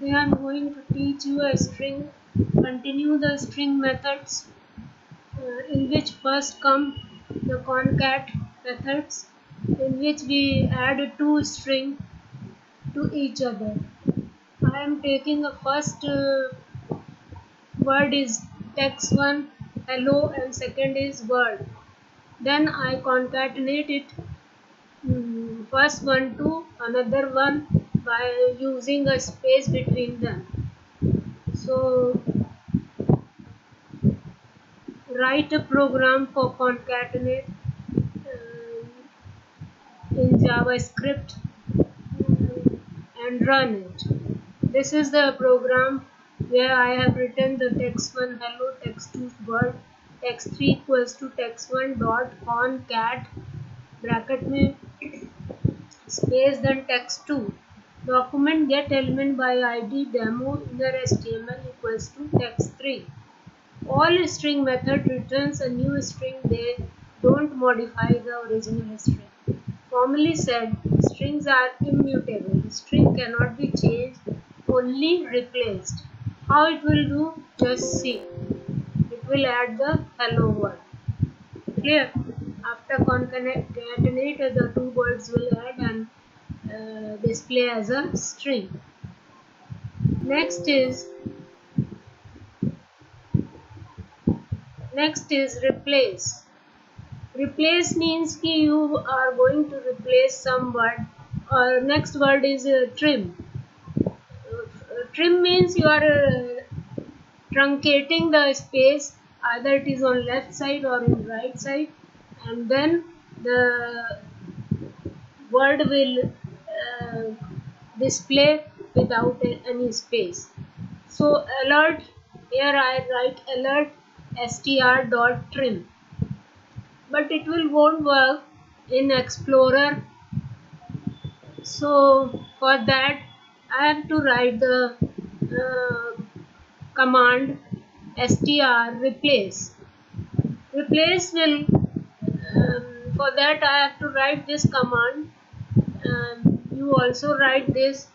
Today I am going to teach you a string. Continue the string methods, in which first come the concat methods, in which we add two string to each other. I am taking a first word is text1 hello and second is word. Then I concatenate it first one to another one by using a space between them. So write a program for concatenate in JavaScript and run it. This is the program where I have written the text1 hello, text2 word, text3 equals to text1 dot concat bracket में space then text2 document get element by id demo inner html equals to text3. All string method returns a new string. They don't modify the original string. Formally said, strings are immutable. String cannot be changed, only replaced. How it will do? Just see. It will add the hello word. Clear? After concatenate, the two words will add and display as a string. Next is replace. Replace means कि you are going to replace some word. Or next word is trim. Trim means you are truncating the space, either it is on left side or in right side, and then the word will display without any space. So alert, here I write alert str.trim, but it won't work in Explorer. So for that I have to write the command str replace. Replace will for that I have to write this command. You also write this,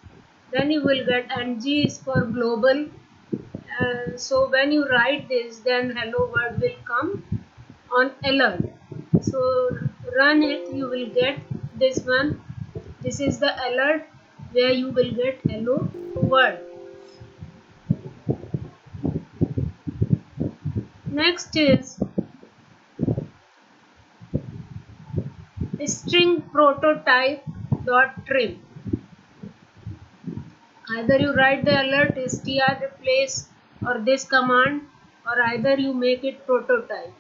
then you will get ng is for global. So when you write this, then hello world will come on alert. So run it, you will get this one. This is the alert where you will get hello world. Next is string prototype dot trim. Either you write the alert str replace or this command, or either you make it prototype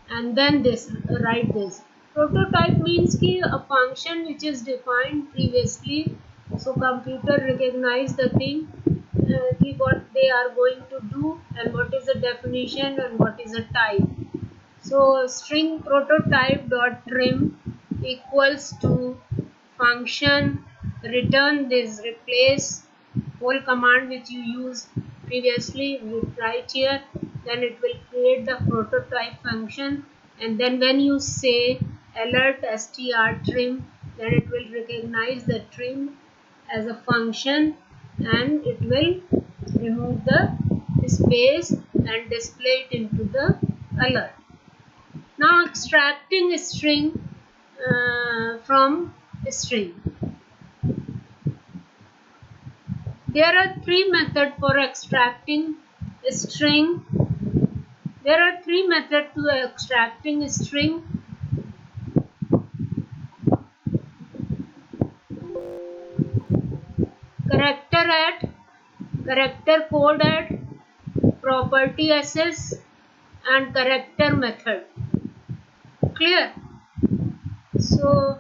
and then this write this. Prototype means कि a function which is defined previously, so computer recognize the thing कि what they are going to do and what is the definition and what is the type. So string prototype dot trim equals to function return this replace whole command which you used previously, right here. Then it will create the prototype function, and then when you say alert str trim, then it will recognize the trim as a function and it will remove the space and display it into the alert. Now extracting string from string. There are three methods for extracting string. There are three methods to extracting string. Character add, character code add, property access, and character method. Clear? So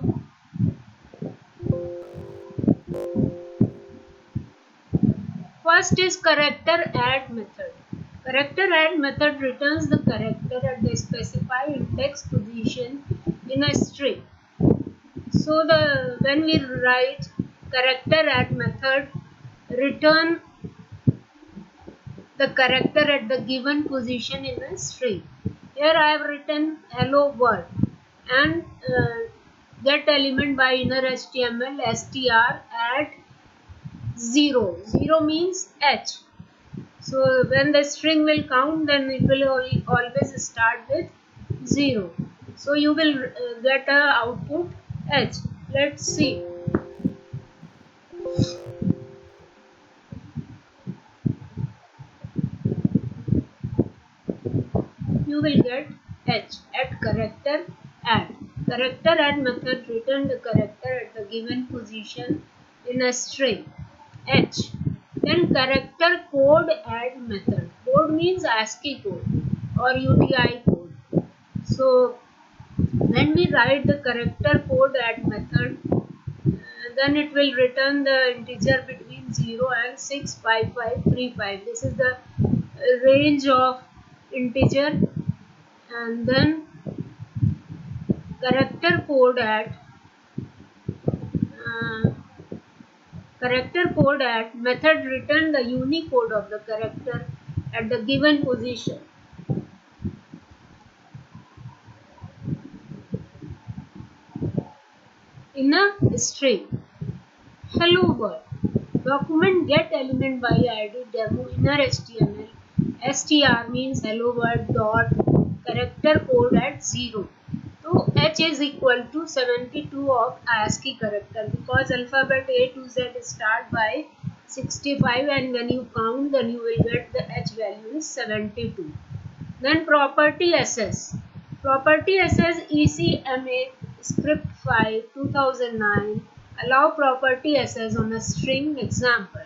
first is character add method. Character add method returns the character at the specified index position in a string. So when we write character add method, return the character at the given position in a string. Here I have written hello world and get element by inner HTML str add 0. 0 means H. So when the string will count, then it will always start with 0. So you will get a output H. Let's see. You will get H at character add. Character add method return the character at the given position in a string H. Then character code add method. Code means ASCII code or UTI code. So when we write the character code add method, then it will return the integer between 0 and 65535. This is the range of integer. And then character code at uh, method return the unicode of the character at the given position. In a string, hello world. Document get element by id demo inner HTML. str means hello world dot character code at 0. So h is equal to 72 of ASCII character, because alphabet A to Z start by 65, and when you count, then you will get the h value is 72. Then property access. Property access ECMA script 5 2009 allow property access on a string example.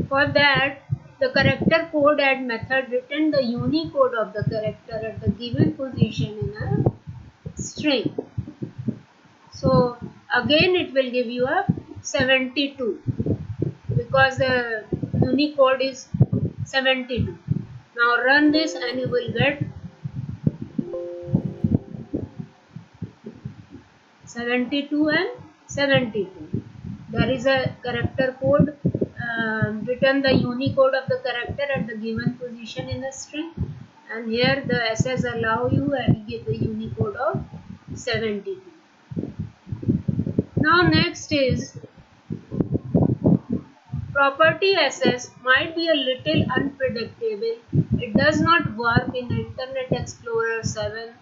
For that, the character code add method return the unicode of the character at the given position in a string. So again it will give you a 72 because the unicode is 72. Now run this and you will get 72 and 72. There is a character code, return the unicode of the character at the given position in a string, and here the SS allow you and give the unicode of 72. Now next is property access might be a little unpredictable. It does not work in Internet Explorer 7.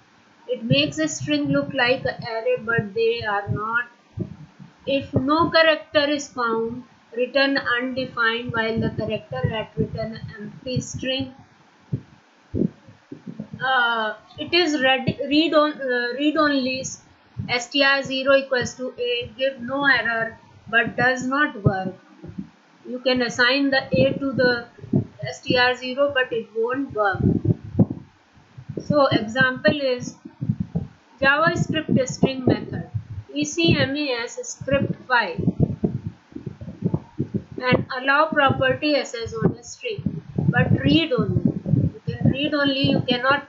It makes a string look like an array, but they are not. If no character is found, return undefined, while the character at return empty string. It is read only str0 equals to a, give no error, but does not work. You can assign the a to the str0, but it won't work. So example is JavaScript string method ECMAS script 5 and allow property access on a string, but read only. You can read only, you cannot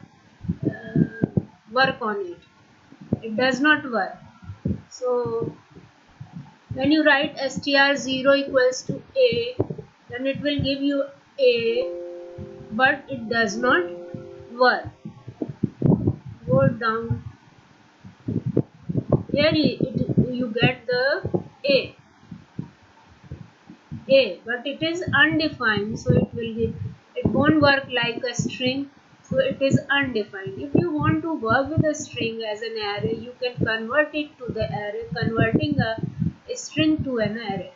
work on it. It does not work. So when you write str0 equals to a, then it will give you a, but it does not work. Go down here, you get the a, but it is undefined, so it won't work like a string, so it is undefined. If you want to work with a string as an array, you can convert it to the array, converting a string to an array.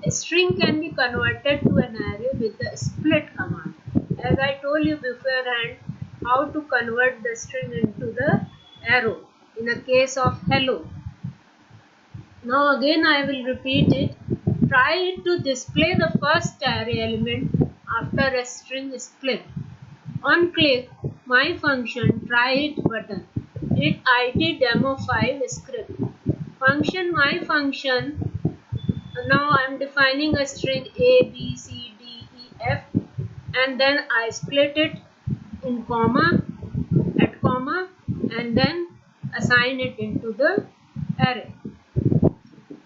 A string can be converted to an array with the split command, as I told you beforehand how to convert the string into the arrow in a case of hello. Now again I will repeat it. Try to display the first array element after a string split. On click my function try it button. It id demo5 script. Function my function. Now I am defining a string a, b, c, d, e, f, and then I split it in comma, at comma, and then assign it into the array.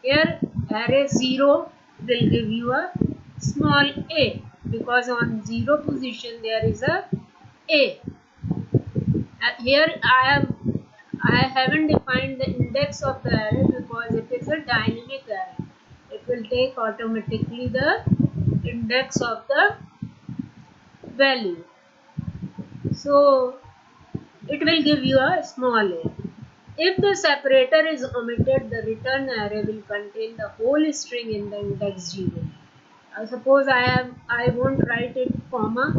Here array 0 will give you a small a, because on 0 position there is a a. Here I haven't defined the index of the array because it is a dynamic array. it will take automatically the index of the value. So it will give you a small a. If the separator is omitted, the return array will contain the whole string in the index 0. Suppose I won't write it comma,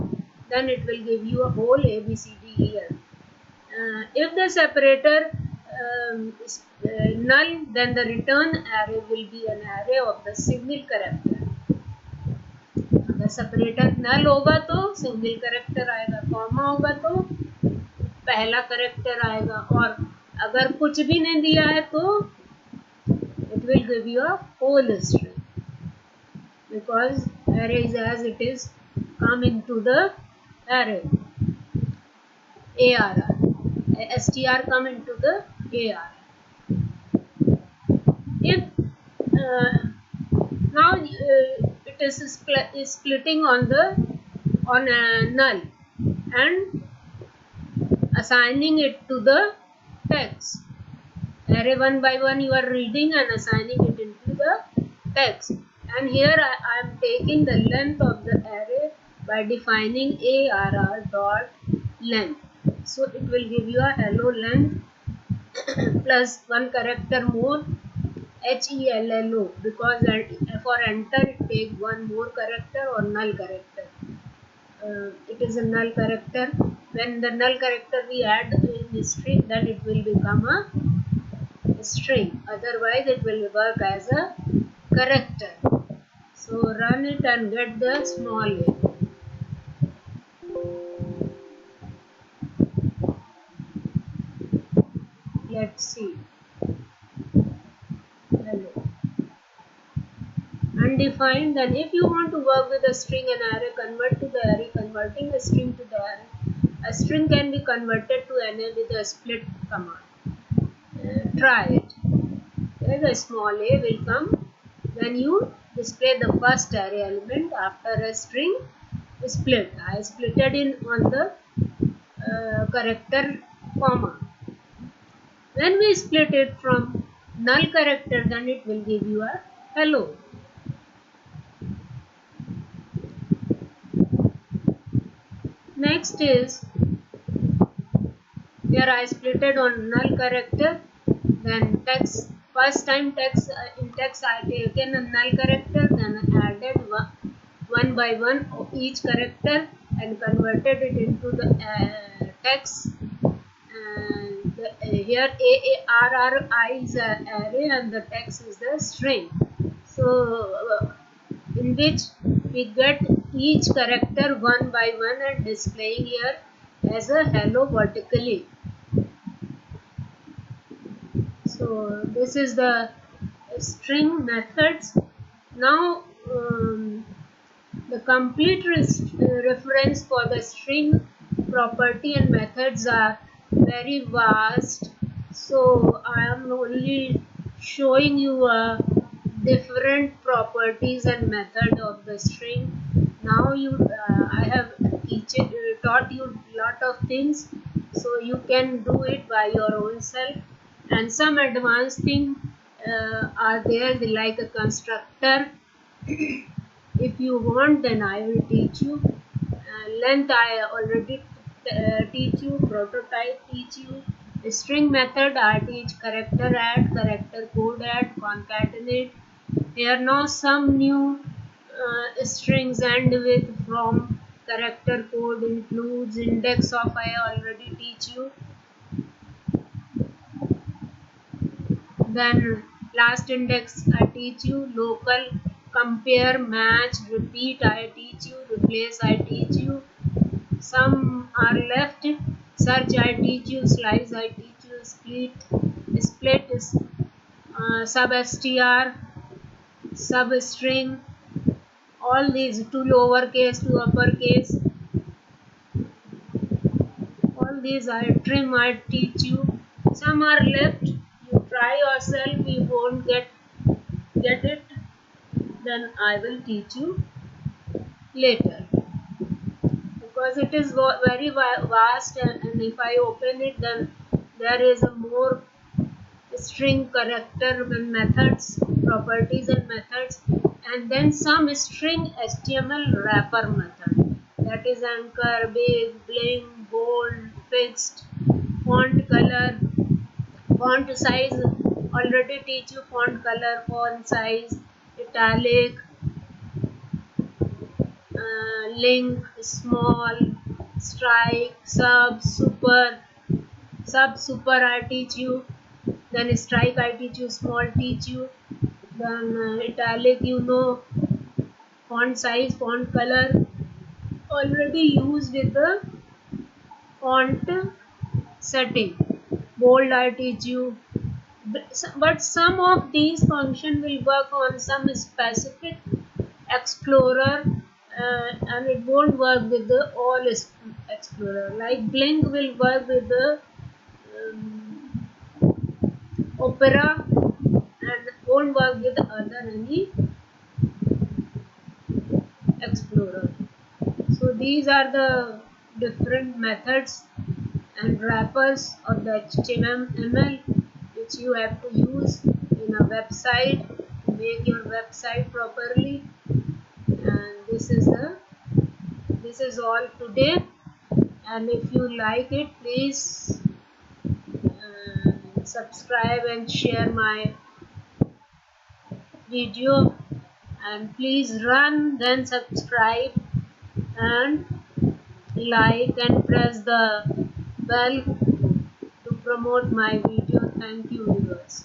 then it will give you a whole A B C D E F. If the separator is null, then the return array will be an array of the single character. अगर separator नल होगा तो single character आएगा, comma होगा तो पहला character आएगा, और अगर कुछ भी नहीं दिया है तो it will give you a whole string, because array is as it is come into the array. ARR, str come into the ARR. If now it is splitting on a null and assigning it to the text. Array one by one you are reading and assigning it into the text, and here I am taking the length of the array by defining ARR dot length. So it will give you a hello length plus one character more, HELLO, because for enter it take one more character or null character. It is a null character. When the null character we add in the string, then it will become a string. Otherwise it will work as a character. So run it and get the small a. Let's see. Hello. Undefined. Then if you want to work with a string and array, convert to the array. Converting a string to the array. A string can be converted to array with a split command. Try it. Then a small a will come when you display the first array element after a string split. I splitted in on the character comma. When we split it from null character, then it will give you a hello. Next is, here I splitted on null character, then text, first time text, in text I taken a null character, then added one by one of each character and converted it into the text. Here AARRI is an array and the text is the string. So in which we get each character one by one and displaying here as a hello vertically. So this is the string methods. Now the complete reference for the string property and methods are very vast, so I am only showing you different properties and method of the string. Now I have taught you lot of things, so you can do it by your own self, and some advanced things are there, like a constructor. If you want, then I will teach you. Length I already teach you. Prototype teach you. String method I teach. Character add, character code add, concatenate. Here now some new strings end with from. Character code includes index of, I already teach you. Then last index I teach you. Local, compare, match, repeat I teach you. Replace I teach you. Some are left. Search I teach you. Slice I teach you. Split is sub-str, substring. All these, to lowercase to uppercase. All these I trim I teach you. Some are left. You try yourself. You won't get it, then I will teach you later, because it is very vast, and if I open it, then there is a more string character and methods, properties and methods, and then some string HTML wrapper method, that is anchor, big, bling, bold, fixed, font color, font size. Already teach you font color, font size, italic, link, small, strike, sub super I teach you, then strike I teach you, small teach you, then italic you know, font size, font color already used with the font setting, bold I teach you, but some of these function will work on some specific explorer, and it won't work with the all explorer, like blink will work with the um, opera and won't work with other any explorer. So these are the different methods and wrappers of the HTML which you have to use in a website to make your website properly. And this is all today, and if you like it, please subscribe and share my video, and please run then subscribe and like and press the bell to promote my video. Thank you, viewers.